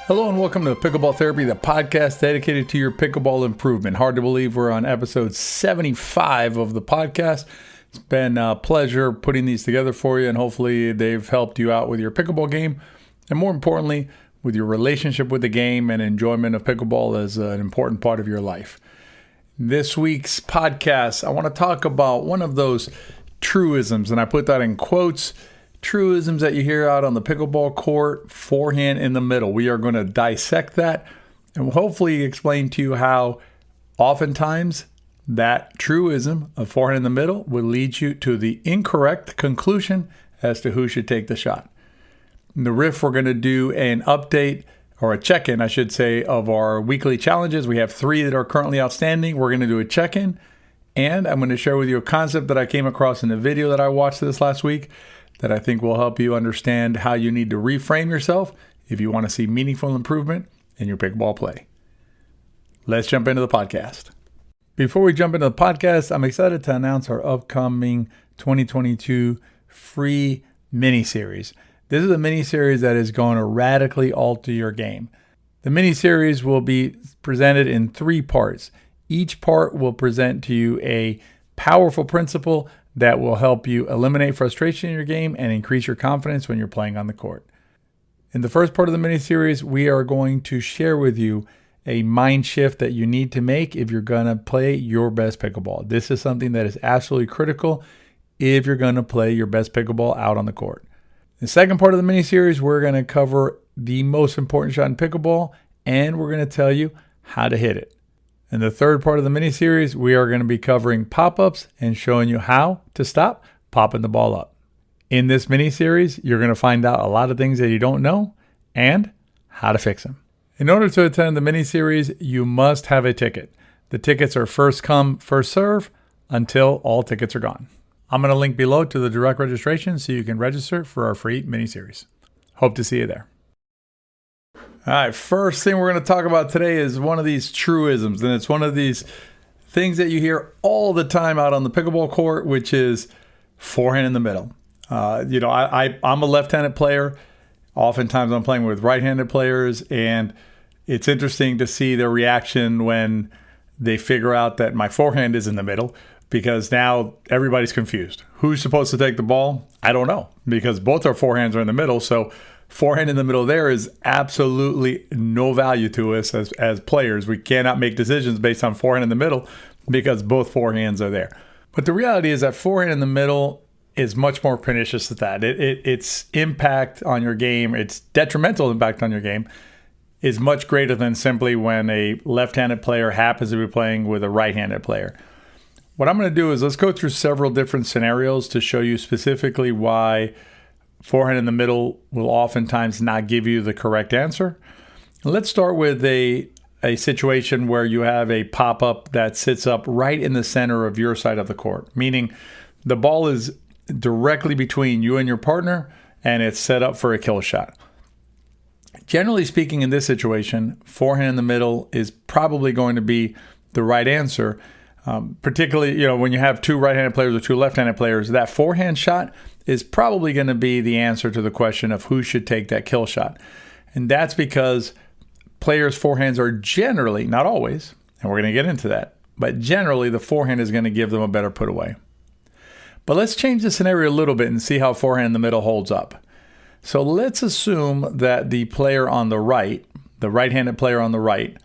Hello and welcome to Pickleball Therapy, the podcast dedicated to your pickleball improvement. Hard to believe we're on episode 75 of the podcast. It's been a pleasure putting these together for you, and hopefully they've helped you out with your pickleball game, and more importantly, with your relationship with the game and enjoyment of pickleball as an important part of your life. This week's podcast, I want to talk about one of those truisms, and I put that in quotes, truisms that you hear out on the pickleball court, forehand in the middle. We are going to dissect that and hopefully explain to you how oftentimes that truism of forehand in the middle will lead you to the incorrect conclusion as to who should take the shot. In the riff, we're going to do an update or a check-in, I should say, of our weekly challenges. We have 3 that are currently outstanding. We're going to do a check-in, and I'm going to share with you a concept that I came across in a video that I watched this last week that I think will help you understand how you need to reframe yourself if you want to see meaningful improvement in your pickleball play. Let's jump into the podcast. Before we jump into the podcast, I'm excited to announce our upcoming 2022 free mini-series. This is a mini-series that is going to radically alter your game. The mini-series will be presented in 3 parts. Each part will present to you a powerful principle that will help you eliminate frustration in your game and increase your confidence when you're playing on the court. In the first part of the mini-series, we are going to share with you a mind shift that you need to make if you're going to play your best pickleball. This is something that is absolutely critical if you're going to play your best pickleball out on the court. The second part of the mini-series, we're going to cover the most important shot in pickleball, and we're going to tell you how to hit it. In the third part of the mini-series, we are going to be covering pop-ups and showing you how to stop popping the ball up. In this mini-series, you're going to find out a lot of things that you don't know and how to fix them. In order to attend the mini-series, you must have a ticket. The tickets are first come, first serve until all tickets are gone. I'm going to link below to the direct registration so you can register for our free mini-series. Hope to see you there. All right, first thing we're going to talk about today is one of these truisms, and it's one of these things that you hear all the time out on the pickleball court, which is forehand in the middle. I'm a left-handed player. Oftentimes I'm playing with right-handed players, and it's interesting to see their reaction when they figure out that my forehand is in the middle, because now everybody's confused. Who's supposed to take the ball? I don't know, because both our forehands are in the middle, so forehand in the middle there is absolutely no value to us as players. We cannot make decisions based on forehand in the middle because both forehands are there. But the reality is that forehand in the middle is much more pernicious than that. Its impact on your game, its detrimental impact on your game, is much greater than simply when a left-handed player happens to be playing with a right-handed player. What I'm going to do is let's go through several different scenarios to show you specifically why forehand in the middle will oftentimes not give you the correct answer. Let's start with a situation where you have a pop-up that sits up right in the center of your side of the court, meaning the ball is directly between you and your partner, and it's set up for a kill shot. Generally speaking, in this situation, forehand in the middle is probably going to be the right answer, particularly when you have 2 right-handed players or 2 left-handed players. That forehand shot is probably going to be the answer to the question of who should take that kill shot. And that's because players' forehands are generally, not always, and we're going to get into that, but generally the forehand is going to give them a better put away. But let's change the scenario a little bit and see how forehand in the middle holds up. So let's assume that the player on the right, the right-handed player on the right,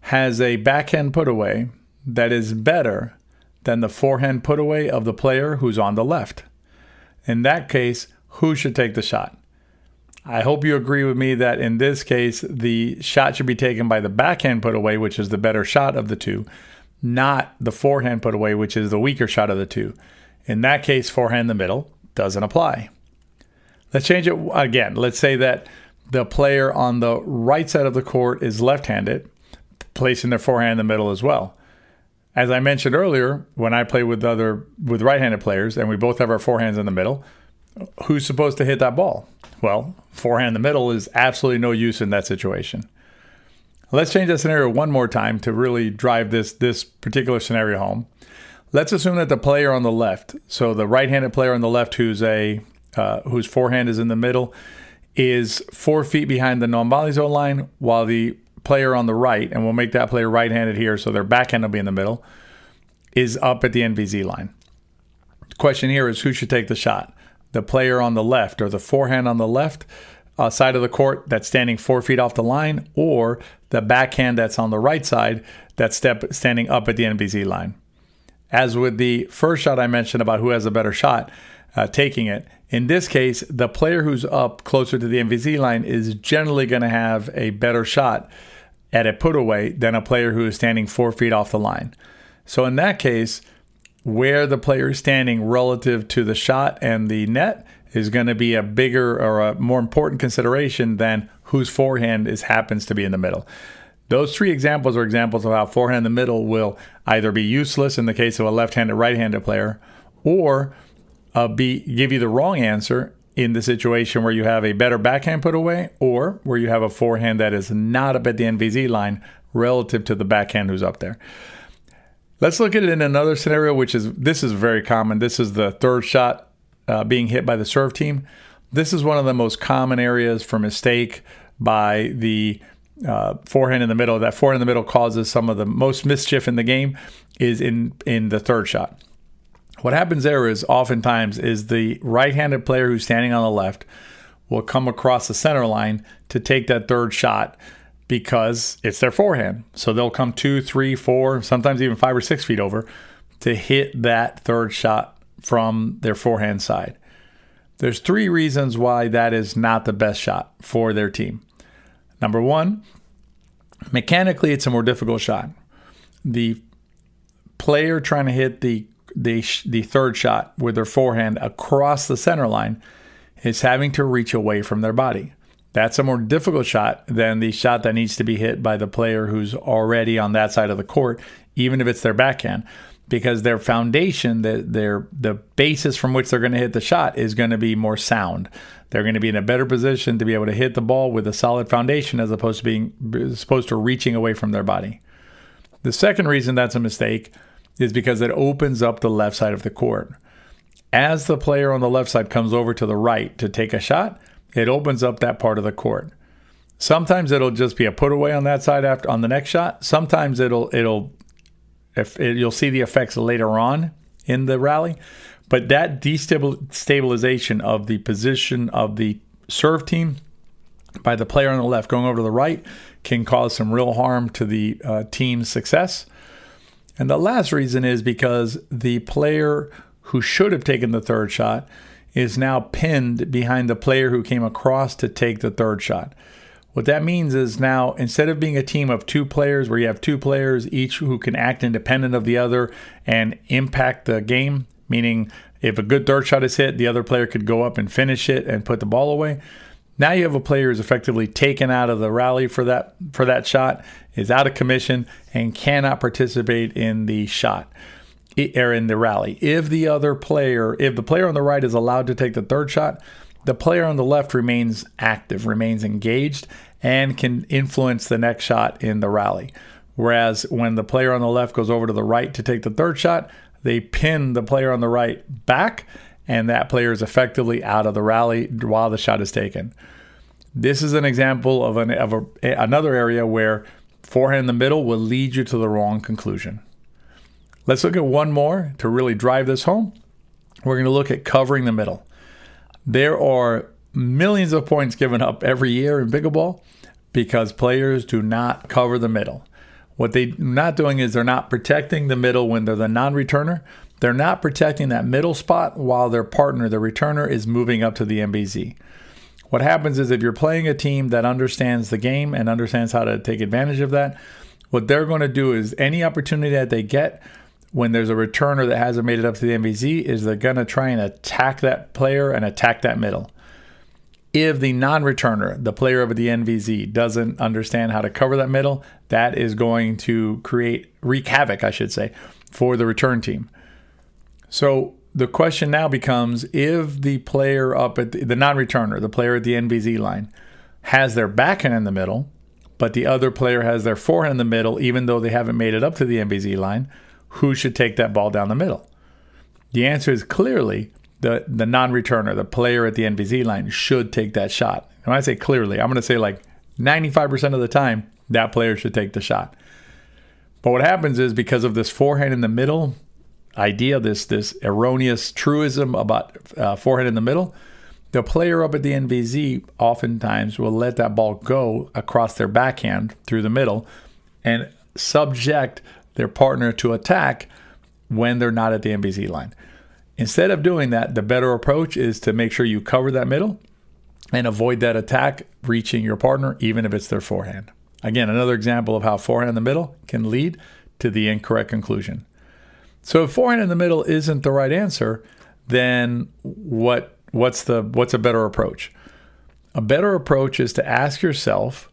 has a backhand put away that is better than the forehand put away of the player who's on the left. In that case, who should take the shot? I hope you agree with me that in this case, the shot should be taken by the backhand put away, which is the better shot of the 2, not the forehand put away, which is the weaker shot of the 2. In that case, forehand in the middle doesn't apply. Let's change it again. Let's say that the player on the right side of the court is left-handed, placing their forehand in the middle as well. As I mentioned earlier, when I play with right-handed players and we both have our forehands in the middle, who's supposed to hit that ball? Well, forehand in the middle is absolutely no use in that situation. Let's change that scenario one more time to really drive this particular scenario home. Let's assume that the player on the left, so the right-handed player on the left whose forehand is in the middle, is 4 feet behind the non-volley zone line, while the player on the right, and we'll make that player right-handed here, so their backhand will be in the middle, is up at the NVZ line. The question here is who should take the shot? The player on the left, or the forehand on the left side of the court that's standing 4 feet off the line, or the backhand that's on the right side that's standing up at the NVZ line. As with the first shot I mentioned about who has a better shot taking it, in this case, the player who's up closer to the NVZ line is generally going to have a better shot at a put away than a player who is standing 4 feet off the line. So in that case, where the player is standing relative to the shot and the net is going to be a bigger or a more important consideration than whose forehand happens to be in the middle. Those three examples are examples of how forehand in the middle will either be useless in the case of a left-handed, right-handed player, or give you the wrong answer in the situation where you have a better backhand put away, or where you have a forehand that is not up at the NVZ line relative to the backhand who's up there. Let's look at it in another scenario, this is very common. This is the third shot being hit by the serve team. This is one of the most common areas for mistake by the forehand in the middle. That forehand in the middle causes some of the most mischief in the game is in the third shot. What happens there is oftentimes is the right-handed player who's standing on the left will come across the center line to take that third shot because it's their forehand. So they'll come 2, 3, 4, sometimes even 5 or 6 feet over to hit that third shot from their forehand side. There's 3 reasons why that is not the best shot for their team. Number 1, mechanically it's a more difficult shot. The player trying to hit the third shot with their forehand across the center line is having to reach away from their body. That's a more difficult shot than the shot that needs to be hit by the player who's already on that side of the court, even if it's their backhand, because their foundation, the basis from which they're going to hit the shot is going to be more sound. They're going to be in a better position to be able to hit the ball with a solid foundation as opposed to reaching away from their body. The second reason that's a mistake is because it opens up the left side of the court. As the player on the left side comes over to the right to take a shot, it opens up that part of the court. Sometimes it'll just be a put away on that side on the next shot. Sometimes you'll see the effects later on in the rally, but that destabilization of the position of the serve team by the player on the left going over to the right can cause some real harm to the team's success. And the last reason is because the player who should have taken the third shot is now pinned behind the player who came across to take the third shot. What that means is now, instead of being a team of 2 players where you have 2 players each who can act independent of the other and impact the game, meaning if a good third shot is hit, the other player could go up and finish it and put the ball away. Now you have a player who's effectively taken out of the rally for that shot, is out of commission, and cannot participate in the shot or in the rally. If the player on the right is allowed to take the third shot, the player on the left remains active, remains engaged, and can influence the next shot in the rally. Whereas when the player on the left goes over to the right to take the third shot, they pin the player on the right back, and that player is effectively out of the rally while the shot is taken. This is an example of another area where forehand in the middle will lead you to the wrong conclusion. Let's look at one more to really drive this home. We're going to look at covering the middle. There are millions of points given up every year in pickleball because players do not cover the middle. What they're not doing is they're not protecting the middle when they're the non-returner. They're not protecting that middle spot while their partner, the returner, is moving up to the MBZ. What happens is if you're playing a team that understands the game and understands how to take advantage of that, what they're going to do is any opportunity that they get when there's a returner that hasn't made it up to the MVZ is they're going to try and attack that player and attack that middle. If the non-returner, the player over the NVZ, doesn't understand how to cover that middle, that is going to wreak havoc, for the return team. So the question now becomes, if the player up at the non-returner, the player at the NVZ line, has their backhand in the middle, but the other player has their forehand in the middle, even though they haven't made it up to the NVZ line, who should take that ball down the middle? The answer is clearly the non-returner, the player at the NVZ line, should take that shot. And when I say clearly, I'm going to say like 95% of the time, that player should take the shot. But what happens is, because of this forehand in the middle idea, this erroneous truism about forehand in the middle, the player up at the NVZ oftentimes will let that ball go across their backhand through the middle and subject their partner to attack when they're not at the NVZ line. Instead of doing that, the better approach is to make sure you cover that middle and avoid that attack reaching your partner, even if it's their forehand. Again, another example of how forehand in the middle can lead to the incorrect conclusion. So if forehand in the middle isn't the right answer, then what's a better approach? A better approach is to ask yourself,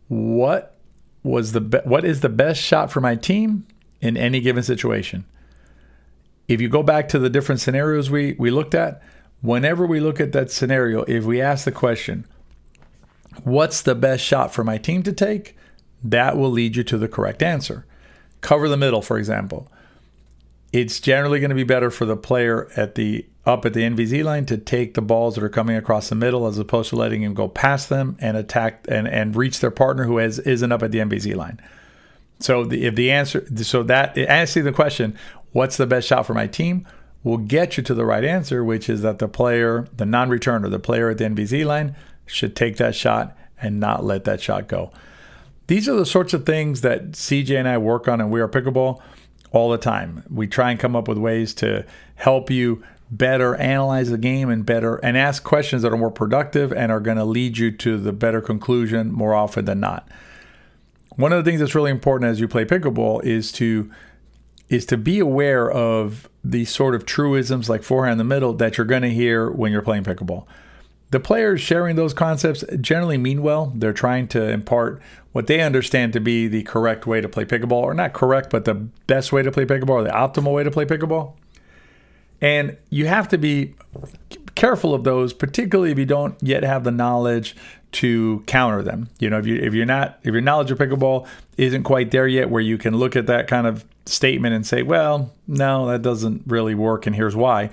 what is the best shot for my team in any given situation? If you go back to the different scenarios we looked at, whenever we look at that scenario, if we ask the question, what's the best shot for my team to take? That will lead you to the correct answer. Cover the middle, for example. It's generally going to be better for the player up at the NVZ line to take the balls that are coming across the middle, as opposed to letting him go past them and attack and reach their partner who isn't up at the NVZ line. So answering the question, what's the best shot for my team, will get you to the right answer, which is that the player, the non-returner, the player at the NVZ line, should take that shot and not let that shot go. These are the sorts of things that CJ and I work on in WeArePickleball all the time. We try and come up with ways to help you better analyze the game and ask questions that are more productive and are going to lead you to the better conclusion more often than not. One of the things that's really important as you play pickleball is to be aware of these sort of truisms like forehand in the middle that you're going to hear when you're playing pickleball. The players sharing those concepts generally mean well. They're trying to impart what they understand to be the correct way to play pickleball, or not correct, but the best way to play pickleball, or the optimal way to play pickleball. And you have to be careful of those, particularly if you don't yet have the knowledge to counter them. If your knowledge of pickleball isn't quite there yet, where you can look at that kind of statement and say, well, no, that doesn't really work, and here's why.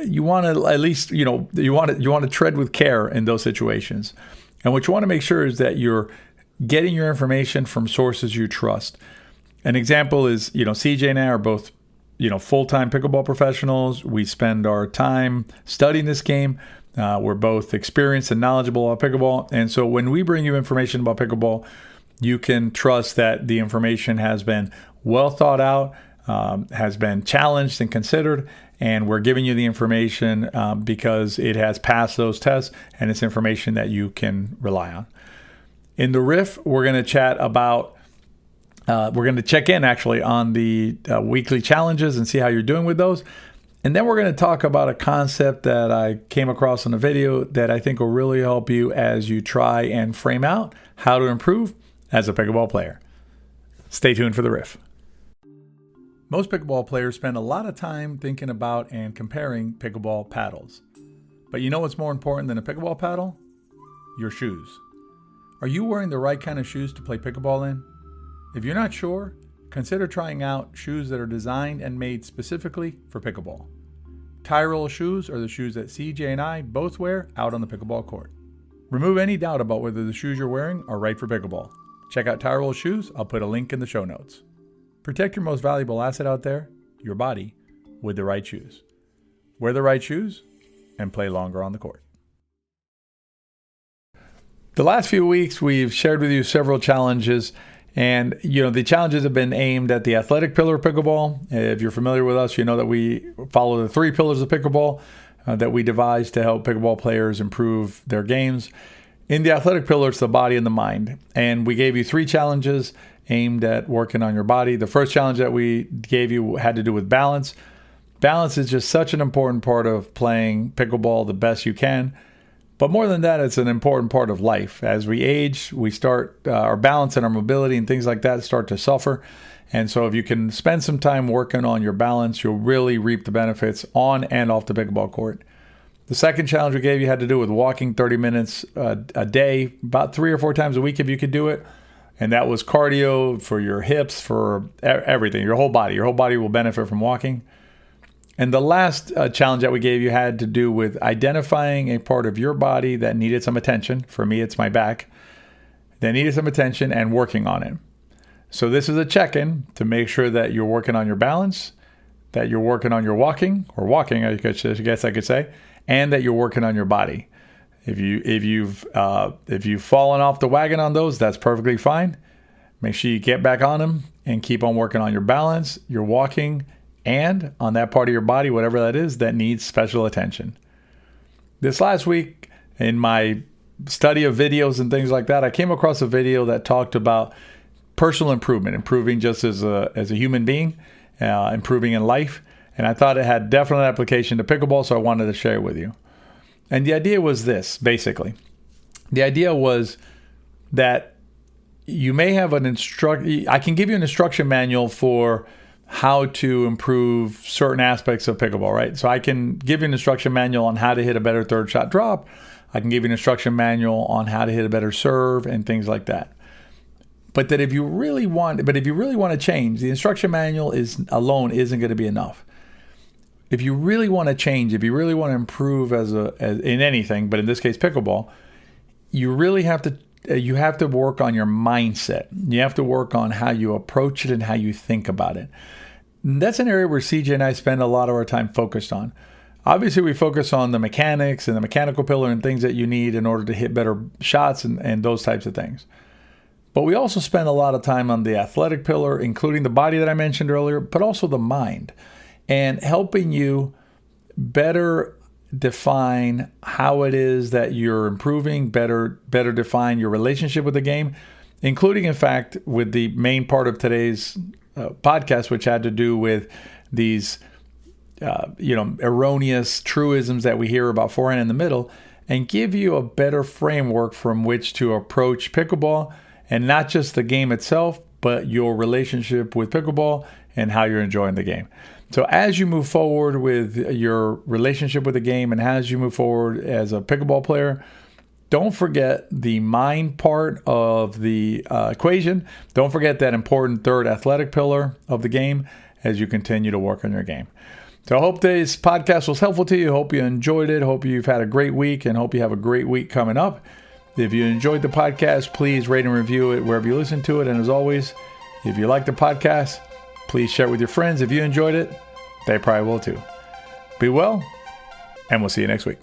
You want to at least, you want to tread with care in those situations. And what you want to make sure is that you're getting your information from sources you trust. An example is, CJ and I are both, full-time pickleball professionals. We spend our time studying this game. We're both experienced and knowledgeable about pickleball. And so when we bring you information about pickleball, you can trust that the information has been well thought out, has been challenged and considered, and we're giving you the information because it has passed those tests and it's information that you can rely on. In the riff, we're going to chat about, we're going to check in actually on the weekly challenges and see how you're doing with those. And then we're going to talk about a concept that I came across in a video that I think will really help you as you try and frame out how to improve as a pickleball player. Stay tuned for the riff. Most pickleball players spend a lot of time thinking about and comparing pickleball paddles. But you know what's more important than a pickleball paddle? Your shoes. Are you wearing the right kind of shoes to play pickleball in? If you're not sure, consider trying out shoes that are designed and made specifically for pickleball. Tie roll shoes are the shoes that CJ and I both wear out on the pickleball court. Remove any doubt about whether the shoes you're wearing are right for pickleball. Check out Tie roll shoes. I'll put a link in the show notes. Protect your most valuable asset out there, your body, with the right shoes. Wear the right shoes and play longer on the court. The last few weeks, we've shared with you several challenges, and the challenges have been aimed at the athletic pillar of pickleball. If you're familiar with us, you know that we follow the 3 pillars of pickleball that we devised to help pickleball players improve their games. In the athletic pillar, it's the body and the mind, and we gave you 3 challenges aimed at working on your body. The first challenge that we gave you had to do with balance. Balance is just such an important part of playing pickleball the best you can. But more than that, it's an important part of life. As we age, we start our balance and our mobility and things like that start to suffer. And so if you can spend some time working on your balance, you'll really reap the benefits on and off the pickleball court. The second challenge we gave you had to do with walking 30 minutes a day, about 3 or 4 times a week if you could do it. And that was cardio for your hips, for everything, your whole body. Your whole body will benefit from walking. And the last challenge that we gave you had to do with identifying a part of your body that needed some attention. For me, it's my back. That needed some attention and working on it. So this is a check-in to make sure that you're working on your balance, that you're working on your walking, I guess I could say, and that you're working on your body. If you've fallen off the wagon on those, that's perfectly fine. Make sure you get back on them and keep on working on your balance, your walking, and on that part of your body, whatever that is, that needs special attention. This last week, in my study of videos and things like that, I came across a video that talked about personal improvement, improving just as a human being, improving in life. And I thought it had definite application to pickleball, so I wanted to share it with you. And the idea was this, basically. The idea was that you may have I can give you an instruction manual for how to improve certain aspects of pickleball, right? So I can give you an instruction manual on how to hit a better third shot drop. I can give you an instruction manual on how to hit a better serve and things like that. But if you really want to change, the instruction manual alone isn't going to be enough. If you really want to change, if you really want to improve as in anything, but in this case pickleball, you really have to work on your mindset. You have to work on how you approach it and how you think about it. And that's an area where CJ and I spend a lot of our time focused on. Obviously, we focus on the mechanics and the mechanical pillar and things that you need in order to hit better shots and those types of things. But we also spend a lot of time on the athletic pillar, including the body that I mentioned earlier, but also the mind, and helping you better define how it is that you're improving, better define your relationship with the game, including, in fact, with the main part of today's podcast, which had to do with these erroneous truisms that we hear about forehand in the middle, and give you a better framework from which to approach pickleball, and not just the game itself, but your relationship with pickleball and how you're enjoying the game. So as you move forward with your relationship with the game and as you move forward as a pickleball player, don't forget the mind part of the equation. Don't forget that important third athletic pillar of the game as you continue to work on your game. So I hope this podcast was helpful to you. Hope you enjoyed it. Hope you've had a great week and hope you have a great week coming up. If you enjoyed the podcast, please rate and review it wherever you listen to it. And as always, if you like the podcast, please share it with your friends. If you enjoyed it, they probably will too. Be well, and we'll see you next week.